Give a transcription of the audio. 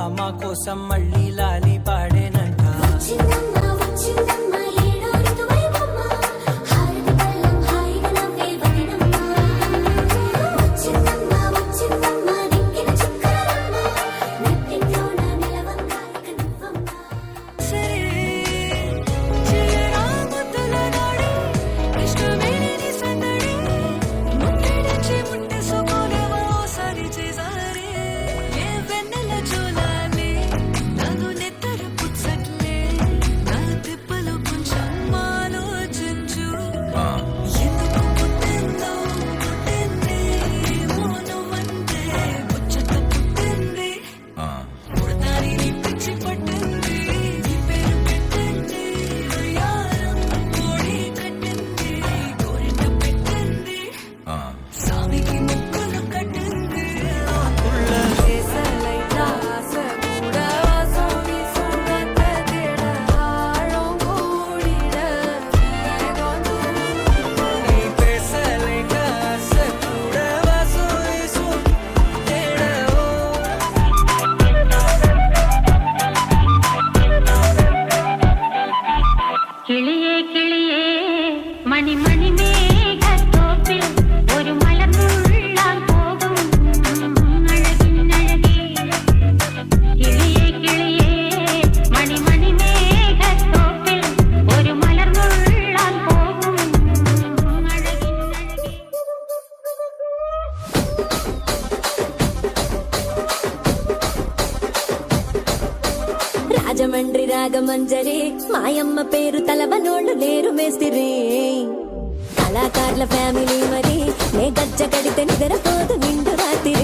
భామ కోసం మళ్ళీ లాలి పాడేనంట. കിളിയേ കിളിയേ മണി മണി മേഘത്തോപ്പിൽ ഒരു മലർന്നുള്ളാൻ പോകും അഴകിനഴകി. കിളിയേ കിളിയേ മണി മണി മേഘത്തോപ്പിൽ ഒരു മലർന്നുള്ളാൻ പോകും അഴകിനഴകി. రాజమండ్రి రాగమంజరి మాయమ్మ పేరు తలవనోళ్ళు లేరు మేస్తిరి. కళాకారుల ఫ్యామిలీ మరి నే గజ్జ కడితే నిద్రపోదు నిండు రాత్రి.